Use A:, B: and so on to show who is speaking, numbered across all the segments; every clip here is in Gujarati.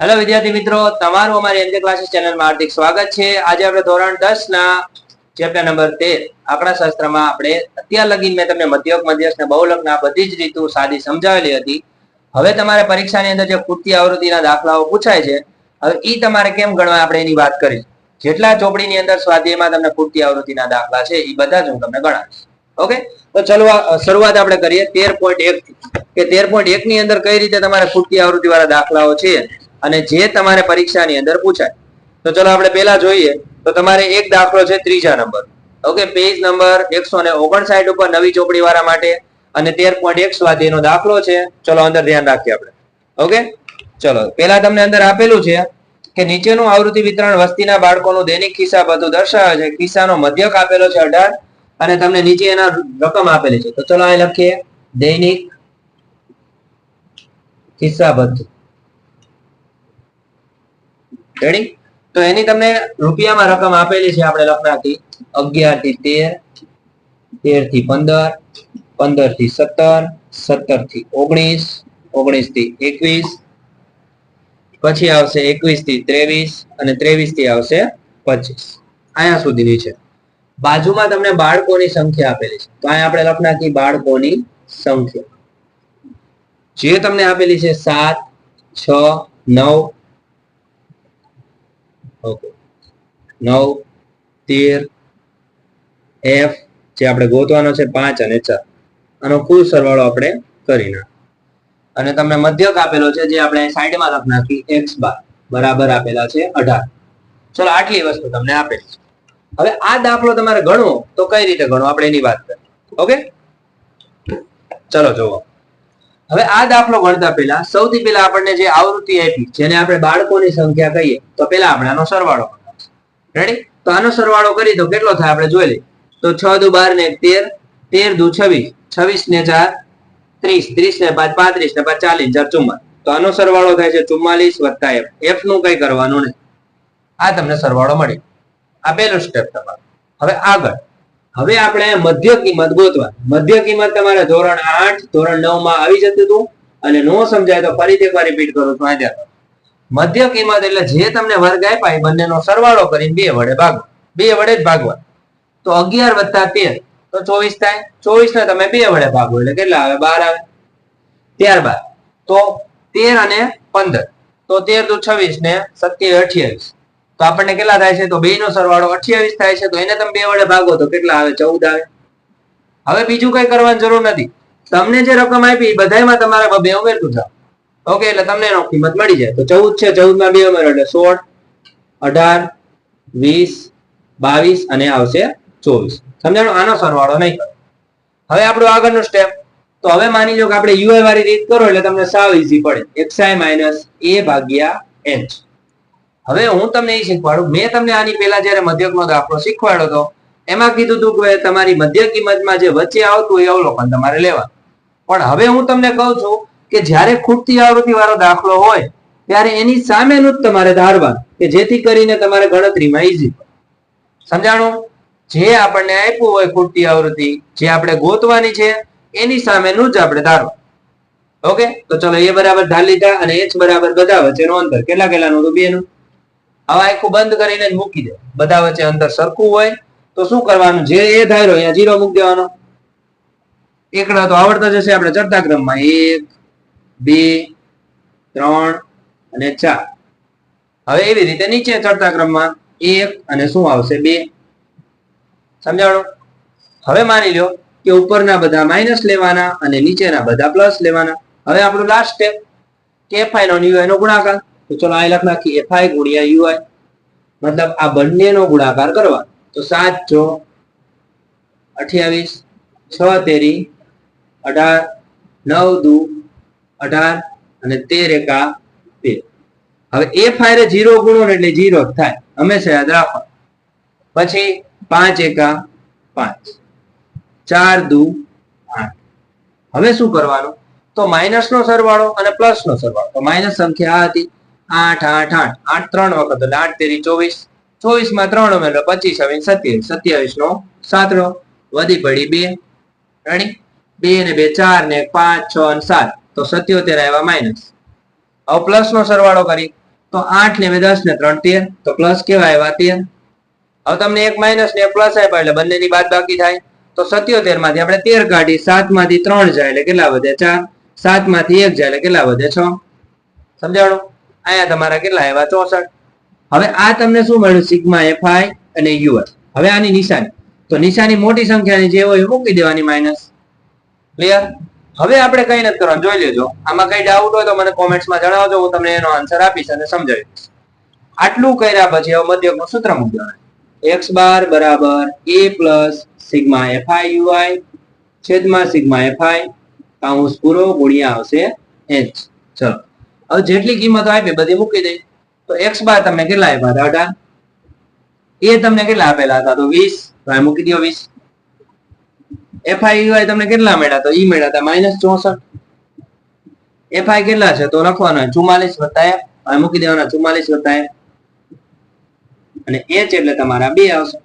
A: હેલો વિદ્યાર્થી મિત્રો, તમારું અમારી એનકે ક્લાસીસ ચેનલમાં હાર્દિક સ્વાગત છે। આજે આપણે ધોરણ 10 ના ચેપ્ટર નંબર 13 આંકડાશાસ્ત્રમાં આપણે અત્યાર લગી મેં તમને મધ્યક, મધ્યસ્થ ને બહુલકના બધી જ રીતો સાદી સમજાવેલી હતી। હવે તમારે પરીક્ષાની અંદર જે ખૂટતી આવૃત્તિના દાખલાઓ પૂછાય છે, હવે ઈ તમારે કેમ ગણવા આપણે એની વાત કરીશું। જેટલા ચોપડીની અંદર સ્વાધ્યાયમાં તમને ખૂટતી આવૃત્તિના દાખલા છે ઈ બધા જ હું તમને ગણાવીશ। ઓકે, તો ચલો શરૂઆત આપણે કરીએ 13.1 થી કે 13.1 ની અંદર કઈ રીતે તમારે ખૂટતી આવૃત્તિ વાળા દાખલાઓ છે અને જે તમારે પરીક્ષાની અંદર પૂછાય। તો ચલો આપણે પહેલા જોઈએ તો તમારે એક દાખલો છે ત્રીજા નંબર, ઓકે, પેજ નંબર 159 ઉપર નવી ચોપડી વાળા માટે અને 13.1 સ્વાધ્યાયનો દાખલો છે। ચલો અંદર ધ્યાન રાખીએ આપણે। ઓકે, ચલો પહેલા તમને અંદર આપેલું છે કે નીચેનું આવૃત્તિ વિતરણ વસ્તીના બાળકોનું દૈનિક ખિસ્સા બધું દર્શાવે છે। ખિસ્સાનો મધ્યક આપેલો છે 18 અને તમને નીચે એના રકમ આપેલી છે। તો ચલો અહીં લખીએ દૈનિક ખિસ્સા બધું રેડી। તો એની તમને રૂપિયામાં રકમ આપેલી છે, આપણે લખ નાખી 11 થી 13, 13 થી 15, 15 થી 17, 17 થી 19, 19 થી 21, પછી આવશે 21 થી 23 અને 23 થી આવશે 25, અહીંયા સુધીની છે। બાજુમાં તમને બાળકોની સંખ્યા આપેલી છે, તો અહીંયા આપણે લખ નાખી બાળકોની સંખ્યા જે તમને આપેલી છે 7, 6, 9, ઓકે 9, 13, F જે આપણે ગોતવાનો છે 5 અને 4, આનો કુલ સરવાળો આપણે કરી નાખ અને તમને મધ્યક આપેલો છે જે આપણે સાઈડમાં લખ નાખી x બાર બરાબર આપેલા છે 18। ચલો આટલી વસ્તુ તમને આપેલી છે। હવે આ દાખલો તમારે ગણવો તો કઈ રીતે ગણવો આપણે એની વાત કરીએ। ઓકે, ચલો જોવો। હવે આ દાખલો ગણતા પહેલા સૌથી પહેલા આપણને જે આવૃત્તિ આપી જેને આપણે બાળકોની સંખ્યા કહીએ તો પહેલા આપણે આનો સરવાળો કરવાનો છે। રેડી? તો આનો સરવાળો કરી તો કેટલો થાય આપણે જોઈ લઈએ। તો 6 દુ 12 ને 13, 13 દુ 26, 26 ને 4 30, 30 ને 5 35 ને 5 40 44, તો આનો સરવાળો થાય છે 44 f। f નું કઈ કરવાનું નહીં, આ તમને સરવાળો મળી। આ પહેલું સ્ટેપ તમારું। હવે આગળ હવે આપણે મધ્ય કિંમત ગોતવાની। મધ્ય કિંમત તમારે ધોરણ 8 ધોરણ 9 માં આવી જતું હતું અને નો સમજાય તો ફરીથી એકવાર રિપીટ કરું છું। આ ધ્યાન, મધ્ય કિંમત એટલે જે તમને વર્ગ આપ્યા એ બંનેનો સરવાળો કરીને 2 વડે ભાગો, 2 વડે જ ભાગવા। તો 11 + 13 તો 24 થાય। 24 ને તમે 2 વડે ભાગો એટલે કેટલા આવે 12 આવે। ત્યારબાદ તો 13 અને 15 તો 13 દુ 26 ને 27 28, તો આપણને કેટલા થાય છે તો બેયનો સરવાળો 28 થાય છે। તો એને તમે 2 વડે ભાગો તો કેટલા આવે 14 આવે। હવે બીજું કઈ કરવાની જરૂર નથી, તમને જે રકમ આપી એ બધાયમાં તમારે 2 ઉમેરતું જાવ। ઓકે, એટલે તમને એનો કિંમત મળી જાય। તો 14 છે, 14 માં 2 ઉમેરો એટલે 16, 18, 20, 22 અને આવશે 24। સમજાણું? આનો સરવાળો નહીં કરો। હવે આપણું આગળનું સ્ટેપ, તો હવે માની લો કે આપણે યુઆઈ વાળી રીત કરો એટલે તમને સાવ ઈઝી પડે, xi - a ભાગ્યા h। હવે હું તમને એ શીખવાડું, મેં તમને આની પહેલા જ્યારે મધ્યકનો દાખલો શીખવાડ્યો હતો એમાં કીધું હતું કે તમારી મધ્ય કિંમતમાં જે વચ્ચે આવતું એ અવલોકન તમારે લેવાનું। પણ હવે હું તમને કહું છું કે જ્યારે ખૂટતી આવૃત્તિ વાળો દાખલો હોય ત્યારે એની સામેનું જ તમારે ધારવાનું કે જેથી કરીને તમારે ગણતરીમાં ઈઝી। સમજાણું? જે આપણને આપ્યું હોય ખૂટતી આવૃત્તિ જે આપણે ગોતવાની છે એની સામેનું જ આપણે ધારવાનું। ઓકે, તો ચલો એ બરાબર ધાર લીધા અને h બરાબર બધા વચ્ચેનું અંતર કેટલા કેટલાનું હતું 2 નું। હવે આખું બંધ કરીને જ મૂકી દે, બધા વચ્ચે અંતર સરખું હોય તો શું કરવાનું, જે એ ધાર્યો અહીંયા 0 મૂકી દેવાનો। એકડા તો આવડતા જશે આપણે ચડતા ક્રમમાં 1, 2, 3 અને 4। હવે એવી રીતે નીચે ચડતા ક્રમમાં 1 અને શું આવશે 2। સમજાણું? હવે માની લો કે ઉપરના બધા માઇનસ લેવાના અને નીચેના બધા પ્લસ લેવાના। હવે આપણું લાસ્ટ સ્ટેપ કે fi નો ui નો ગુણાકાર। તો ચલો આ લખ નાખી fi ગુણ્યા ui, મતલબ આ બંનેનો ગુણાકાર કરવાનો। તો 7 × 28, 6 તેરી 18, 9 દુ 18 અને 13 એકા 13। હવે fi રે 0 ગુણો એટલે 0 જ થાય, હંમેશા યાદ રાખો। પછી 5 એકા 5, 4 દુ 8। હવે શું કરવાનું, તો માઇનસ નો સરવાળો અને પ્લસ નો સરવાળો। તો માઇનસ સંખ્યા આ હતી 8 8 8 8 3 વખત એટલે 8 તેરી 24, 24 માં 3 ઉમેરો 25 27, 27 નો 7 વધી પડી 2। રેડી? 2 ને 2 4 ને 5 6 અને 7 તો 77 આવ્યા માઇનસ। હવે પ્લસ નો સરવાળો કરી તો 8 ને 10 ને 3 13, તો પ્લસ કેવા આવ્યા 13. હવે તમને એક માઇનસ ને એક પ્લસ આપ્યા એટલે બંનેની બાદ બાકી થાય. તો 77 માંથી આપણે 13 કાઢી, 7 માંથી 3 જાય એટલે કેટલા વધે 4, 7 માંથી 1 જાય એટલે કેટલા વધે 6. સમજાણું? અહીંયા તમારા કેટલા આવ્યા 64. હવે આ તમને શું મળ્યું? સિગ્મા એફઆઈ અને યુઆઈ. હવે આની નિશાની, તો નિશાની મોટી સંખ્યાની જે હોય મૂકી દેવાની માઇનસ. ક્લિયર? હવે આપણે કઈ નથી કરવાનું, જોઈ લેજો. આમાં કઈ ડાઉટ હોય તો મને કોમેન્ટ્સમાં જણાવજો, હું તમને એનો આન્સર આપીશ અને સમજાવીશ. આટલું કર્યા પછી હવે મધ્યકનું સૂત્ર મૂકી દેવાનું. x બાર બરાબર a plus sigma FI UI છેદમાં સિગ્મા એફઆઈ કાઉન્સ પૂરો ગુણ્યા આવશે h. ચલો હવે જેટલી કિંમતો આપી બધી મૂકી દઈ. તો x બાર તમને કેટલા આપ્યા હતા? 18. a તમને કેટલા આપેલા હતા? તો 20. તો આ મૂકી દો 20. FI તમને કેટલા મળ્યા? તો ઈ મળ્યા હતા -64. FI કેટલા છે? તો લખવાનો 44 વત્તા f. હવે મૂકી દેવાના 44 વત્તા f. અને h એટલે તમારા 2 આવશે.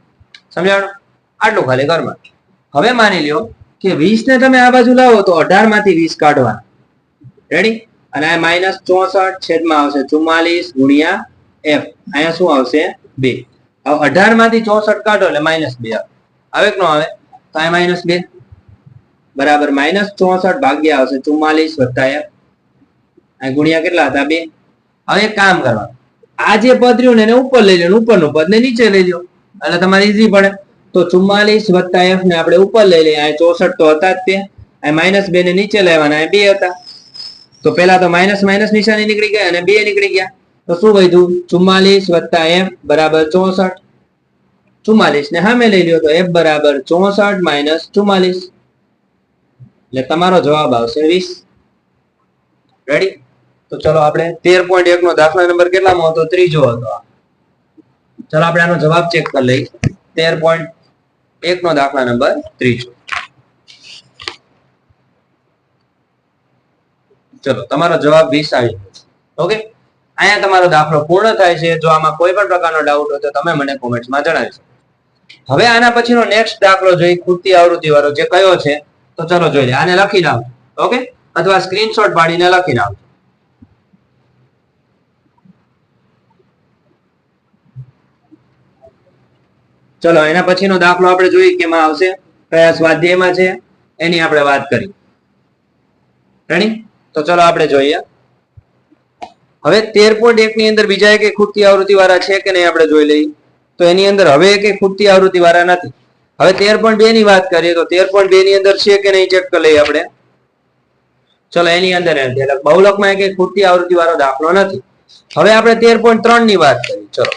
A: સમજાણું? આટલું ખાલી કરવા. હવે માની લ્યો કે 20 ને તમે આ બાજુ લાવો તો 18 માંથી 20 કાઢવાના. રેડી? અને આ -64 છેદમાં આવશે 44 ગુણ્યા f. અહીંયા શું આવશે? 2. હવે 18 માંથી 64 કાઢો એટલે -2 આવે. આવે કે ન આવે? તો આ -2 બરાબર -64 ભાગ્યા આવશે 44 વત્તા f. આ ગુણ્યા કેટલા હતા? 2. હવે એક કામ કરવાનું, આ જે પદ રહ્યું ને એને ઉપર લઈ લો, ઉપરનું પદ ને નીચે લઈ લો એટલે તમારે ઈઝી પડે. તો 44 વત્તા f ને આપણે ઉપર લઈ લઈએ. આ 64 તો હતા જ તે. આ -2 ને નીચે લેવાના, આ 2 હતા. તો પેલા તો માઇનસ માઇનસ નિશાની નીકળી ગઈ અને 2 નીકળી ગયા. તો શું વધ્યું? 44 વત્તા f બરાબર 64. 44 ને સામે લઈ લ્યો તો f બરાબર 64 માઇનસ 44 એટલે તમારો જવાબ આવશે 20. રેડી? તો ચલો આપણે 13.1 નો દાખલા નંબર કેટલામાં હતો? ત્રીજો હતો. ચલો આપણે આનો જવાબ ચેક કરી લઈએ. 13.1 નો દાખલા નંબર ત્રીજો. ચલો તમારો જવાબ 20 આવી ગયો. ઓકે, અહીંયા તમારો દાખલો પૂર્ણ થાય છે. જો આમાં કોઈ પણ પ્રકારનો ડાઉટ હોય તો તમે મને કોમેન્ટ્સમાં જણાવી શકો. હવે આના પછીનો નેક્સ્ટ દાખલો જોઈ ખૂટતી આવૃત્તિ વાળો જે કયો છે તો ચલો જોઈ લે. આને લખી નાખો. ઓકે, અથવા સ્ક્રીનશોટ પાડીને લખી નાખો. ચલો એના પછીનો દાખલો આપણે જોઈએ કેમાં આવશે, કયા સ્વાધ્યાયમાં છે એની આપણે વાત કરી. રેડી? તો ચલો આપણે જોઈએ. હવે 13.1 ની અંદર બીજા એક ખૂટતી આવૃત્તિ વાળા છે કે નહીં આપણે જોઈ લઈએ. તો એની અંદર હવે એક ખૂટતી આવૃત્તિ વાળા નથી. હવે 13.2 ની વાત કરીએ તો 13.2 ની અંદર છે કે નહીં ચેક કરી લઈએ આપણે. ચલો એની અંદર નથી, બહુલકમાં એક ખૂટતી આવૃત્તિ વાળો દાખલો નથી. હવે આપણે 13.3 ની વાત કરીએ. ચલો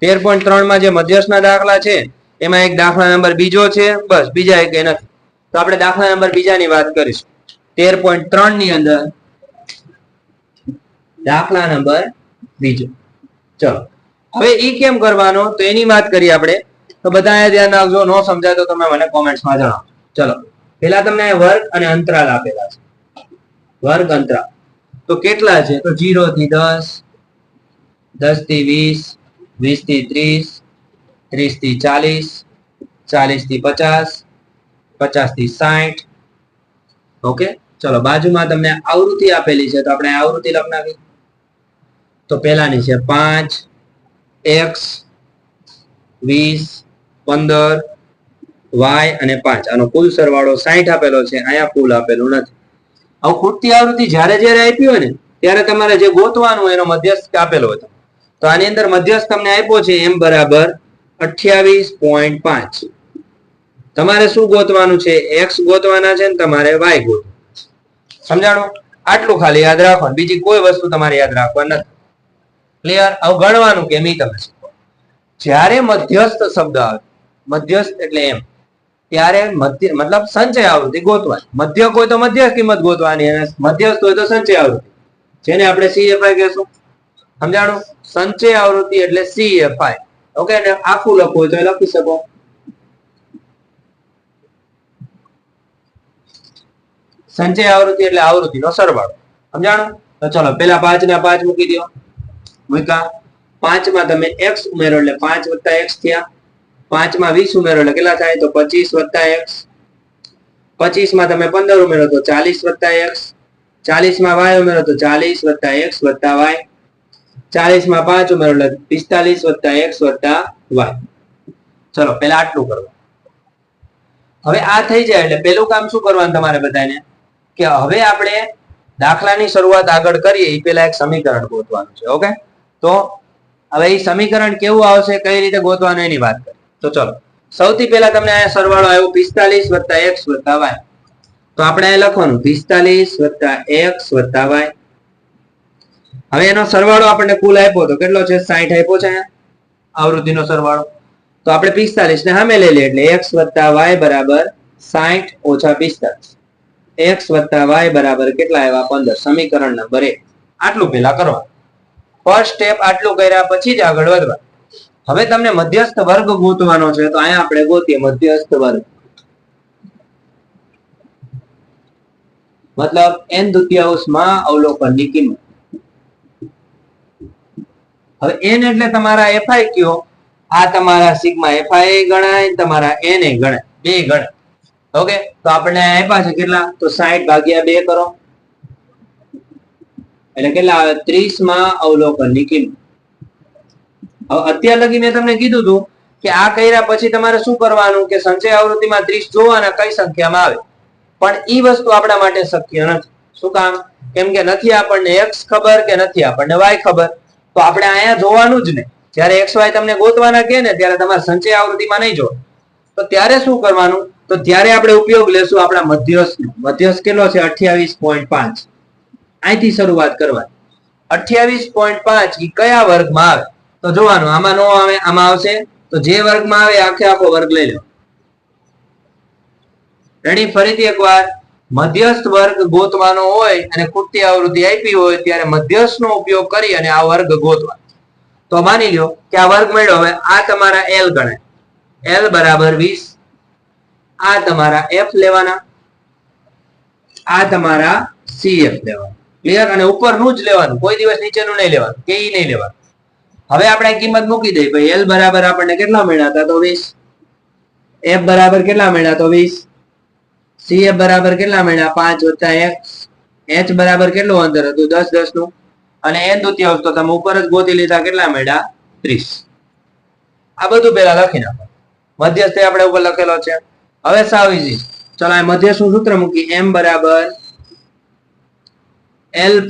A: 13.3 માં જે મધ્યસ્થના દાખલા છે એમાં એક દાખલા નંબર બીજો છે, બસ બીજા એક નથી. તો આપણે દાખલા નંબર બીજાની વાત કરીશું. 13.3 ની અંદર દાખલા નંબર બીજો. ચલો હવે ઈ કેમ કરવાનો તો એની વાત કરીએ આપણે. તો બધાએ ધ્યાન રાખજો, નો સમજાય તો તમે મને કોમેન્ટ્સમાં જણાવો. ચલો પેલા તમને વર્ગ અને અંતરાલ આપેલા છે. વર્ગ અંતરાલ તો કેટલા છે? તો 0 થી 10, 10 થી 20, 20 થી 30, 30 થી 40, 40 થી 50, 50 થી 60. ઓકે, ચલો બાજુમાં તમને આવૃત્તિ આપેલી છે તો આપણે આવૃત્તિ લખ નાખી. તો પેલાની છે 5, x, 20, 15, y અને 5. આનો કુલ સરવાળો 60 આપેલો છે. અહીંયા કુલ આપેલું નથી. હવે ખૂટતી આવૃત્તિ જ્યારે જ્યારે આપી હોય ને ત્યારે તમારે જે ગોતવાનું એનો મધ્યસ્થ આપેલો હતો. તો આની અંદર મધ્યસ્થ તમને આપ્યો છે m બરાબર 28.5. તમારે શું ગોતવાનું છે? x ગોતવાના છે ને તમારે y ગોતવાનું. સમજાણો? આટલું ખાલી યાદ રાખવાનું, બીજી કોઈ વસ્તુ તમારે યાદ રાખવાની નથી. ક્લિયર? હવે ગણવાનું કેમ ઈ તમે શીખો. જ્યારે મધ્યસ્થ શબ્દ આવે, મધ્યસ્થ એટલે એમ, ત્યારે મધ્ય મતલબ સંચય આવૃત્તિ ગોતવાની. મધ્યક હોય તો મધ્ય કિંમત ગોતવાની અને મધ્યસ્થ હોય તો સંચય આવૃત્તિ, જેને આપણે CFI કહેશું. સમજાણું? સંચય આવૃત્તિ એટલે CFI. ઓકે, અને આખું લખવું હોય તો લખી શકો. સંચય આવૃત્તિ એટલે આવૃત્તિનો સરવાળો. સમજાણું? તો ચલો પેલા 5 ના 5 મૂકી દો. મૂક્યા. 5 માં તમે x ઉમેરો એટલે 5 વત્તા x થયા. 5 માં 20 ઉમેરો એટલે કેટલા થાય? તો 25 વત્તા x. 25 માં તમે 15 ઉમેરો તો 40 વત્તા x. 40 માં y ઉમેરો તો 40 વત્તા x વત્તા y. 40 માં 5 ઉમેરો એટલે 45 + x + y. ચલો પહેલા આટલું કરવું. હવે આ થઈ જાય એટલે પેલું કામ શું કરવાનું તમારે બધાને કે હવે આપણે દાખલાની શરૂઆત આગળ કરીએ એ પહેલા એક સમીકરણ ગોતવાનું છે. ઓકે, તો હવે એ સમીકરણ કેવું આવશે, કઈ રીતે ગોતવાનું એની વાત કરીએ. તો ચલો સૌથી પહેલા તમને અહીંયા સરવાળો આવ્યો 45 + x + y. તો આપણે અહીં લખવાનું 45 + x + y. હવે એનો સરવાળો આપણને કુલ આપ્યો તો કેટલો છે, 60 આપ્યો છે આવૃત્તિનો સરવાળો. તો આપણે 45 ને સામે લઈ લઈએ એટલે x + y બરાબર 60 - 45. x + y બરાબર કેટલા આવ્યા 15. સમીકરણ નંબર 1. આટલું પહેલા કરવાનું. ફર્સ્ટ સ્ટેપ આટલું કર્યા પછી જ આગળ વધવા. હવે તમને મધ્યસ્થ વર્ગ ગોતવાનો છે તો અહીંયા આપણે ગોતીએ મધ્યસ્થ વર્ગ, મતલબ n/2 અવલોકનની કિંમત. હવે n એટલે તમારા fi કયો, આ તમારા સિગ્મા fi ગણાય, તમારા n એ ગણાય, બે ગણાય. ઓકે, તો આપણે આપ્યા છે કેટલા, તો 60 / 2 કરો એટલે કેટલા આવે 30 માં અવલોકનની કિંમત. હવે અત્યાર લગી મેં તમને કીધું હતું કે આ કર્યા પછી તમારે શું કરવાનું કે સંચય આવૃત્તિમાં 30 જોવાના કઈ સંખ્યામાં આવે, પણ ઈ વસ્તુ આપણા માટે શક્ય નથી. શું કામ, કેમ કે નથી આપણને x ખબર કે નથી આપણને y ખબર. તો આપણે અહીંયા જોવાનું જ નહીં. જ્યારે xy તમને ગોતવાના કહે ને ત્યારે તમારે સંચય આવૃત્તિમાં નહીં જોવાનું. તો ત્યારે શું કરવાનું, તો ત્યારે આપણે ઉપયોગ લેશું આપણા મધ્યસ્થનો. મધ્યસ્થ કેટલો છે 28.5. અહીંથી શરૂઆત કરવાની. 28.5 ઈ કયા વર્ગમાં આવે તો જોવાનું, આમાં નો આવે, આમાં આવશે. તો જે વર્ગમાં આવે આખે આખો વર્ગ લઈ લો. રેડી, ફરીથી એકવાર મધ્યસ્થ વર્ગ ગોતવાનો હોય અને ખૂટતી આવૃત્તિ આપી હોય ત્યારે મધ્યસ્થનો ઉપયોગ કરી અને આ વર્ગ ગોતવાનો. તો માની લ્યો કે આ વર્ગ મળ્યો. હવે આ તમારા l ગણાય, l બરાબર 20. આ તમારા f લેવાના, આ તમારા cf લેવાના. ક્લિયર, અને ઉપરનું જ લેવાનું, કોઈ દિવસ નીચેનું નહીં લેવાનું, કે ઈ નહીં લેવાનું. હવે આપણે કિંમત મૂકી દઈએ. ભાઈ l બરાબર આપણને કેટલા મળ્યા હતા તો 20, f બરાબર કેટલા મળ્યા તો 20, cf બરાબર કેટલા મળ્યા 5 + x, h બરાબર કેટલું અંતર હતું 10 10 નું, અને n/2 તો તમે ઉપર જ ગોતી લીધા કેટલા મળ્યા 30. આ બધું પહેલા લખી નાખો. મધ્યસ્થ આપણે ઉપર લખેલો છે. હવે સાવ ઈઝી. ચલો આ મધ્યસ્થનું સૂત્ર મૂકી, m બરાબર l +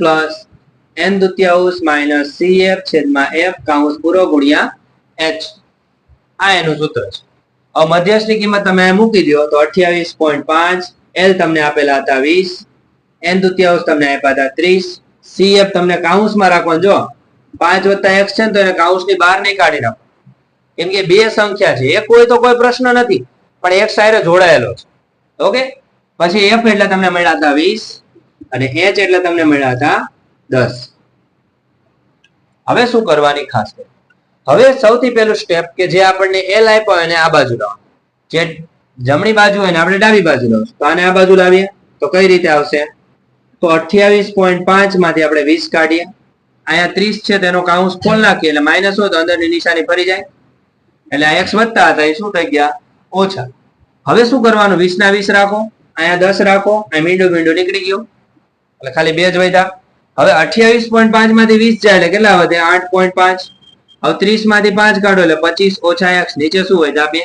A: n/2 - cf/f કૌંસ પૂરો ગુણ્યા h. આ એનું સૂત્ર છે. હવે મધ્યસ્થની કિંમત તમે મૂકી દો તો 28.5, l તમને આપેલા હતા 20, n/2 તમને આપ્યા હતા 30, cf તમને કૌંસમાં રાખવાનું. જો 5 + x છે ને તો એને કૌંસની બહાર નહીં કાઢી નાખો, કેમ કે બે સંખ્યા છે. એક હોય તો કોઈ પ્રશ્ન નથી, પણ એક સાથે જોડાયેલો છે. ઓકે, પછી f એટલે તમને મળ્યા હતા 20 અને h એટલે તમને મળ્યા હતા 10. હવે શું કરવાની ખાસ કરી, હવે સૌથી પહેલું સ્ટેપ કે જે આપણને l આપ્યો એને આ બાજુ લાવવાનું. જે જમણી બાજુ હોય ને આપણે ડાબી બાજુ લાવશું. તો આને આ બાજુ લાવીએ તો કઈ રીતે આવશે, તો 28.5 માંથી આપણે 20 કાઢીએ. અહીંયા 30 છે તેનો કૌંસ ખોલ નાખીએ એટલે માઇનસ હોય તો અંદરની નિશાની ફરી જાય, એટલે આ x વધતા હતા એ શું થઈ ગયા ઓછા. હવે શું કરવાનું, 20 ના 20 રાખો, અહીંયા 10 રાખો, અહીં મીંડું નીકળી ગયું એટલે ખાલી 2 જ વધ્યા. હવે 28.5 માંથી 20 જાય એટલે કેટલા વધે 8.5. હવે 30 માંથી 5 કાઢો એટલે 25 - x, નીચે શું હોય 2.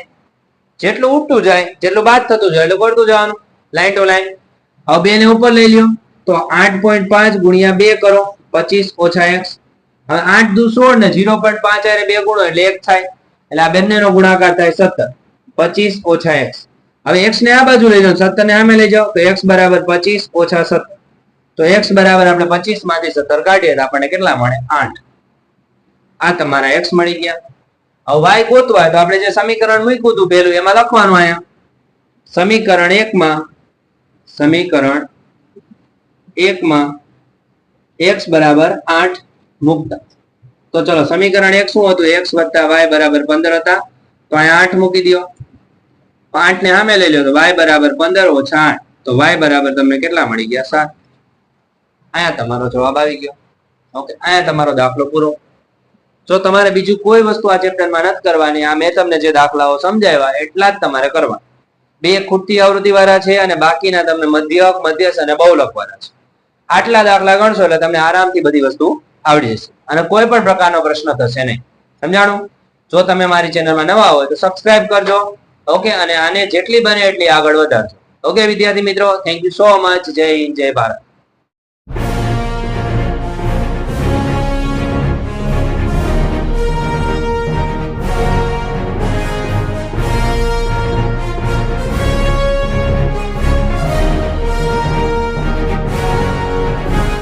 A: જેટલું ઉઠતું જાય જેટલું બાદ થતું જાય એટલું કરતું જવાનું, લાઈન ટુ લાઈન. હવે 2 ને ઉપર લઈ લ્યો તો 8.5 × 2 કરો 25 - x. હવે 8 દુ 16 ને 0.5 આરે 2 ગુણો એટલે 1 થાય, એટલે આ બંનેનો ગુણાકાર થાય 17. 25 - x. હવે x ને આ બાજુ લઈ જાઓ, 17 ને સામે લઈ જાઓ તો x બરાબર 25 - 17. તો x બરાબર આપણે 25 માંથી 17 કાઢીએ તો આપણને કેટલા મળે 8. આ તમારા x મળી ગયા. હવે y ગોતવા તો આપણે જે સમીકરણ મૂક્યું હતું પહેલું એમાં લખવાનું. અહીંયા સમીકરણ 1 માં x બરાબર 8 મૂકતા. તો ચલો સમીકરણ 1 શું હતું, x + y બરાબર 15 હતા. તો અહીંયા 8 મૂકી દો, 8 ને સામે લઈ લો તો y બરાબર 15 - 8. તો y બરાબર તમને કેટલા મળી ગયા 7. અહીંયા તમારો જવાબ આવી ગયો. ઓકે, અહીંયા તમારો દાખલો પૂરો. જો તમારે બીજું કોઈ વસ્તુ આ ચેપ્ટરમાં નથી કરવાની, આ મેં તમને જે દાખલાઓ સમજાવ્યા એટલા જ તમારે કરવા. 2 ખૂટતી આવૃત્તિ વાળા છે અને બાકીના તમને મધ્યક, મધ્યસ્થ અને બહુલક વાળા છે. આટલા દાખલા ગણશો એટલે તમને આરામથી બધી વસ્તુ આવડી જશે. અને કોઈ પણ પ્રકારનો પ્રશ્ન થશે નહીં. સમજાણું? જો તમે મારી ચેનલમાં નવા હોય તો સબસ્ક્રાઇબ કરજો. ઓકે, અને આને જેટલી બને એટલી આગળ વધારજો. ઓકે વિદ્યાર્થી મિત્રો, થેન્ક યુ સો મચ. જય હિન્દ, જય ભારત.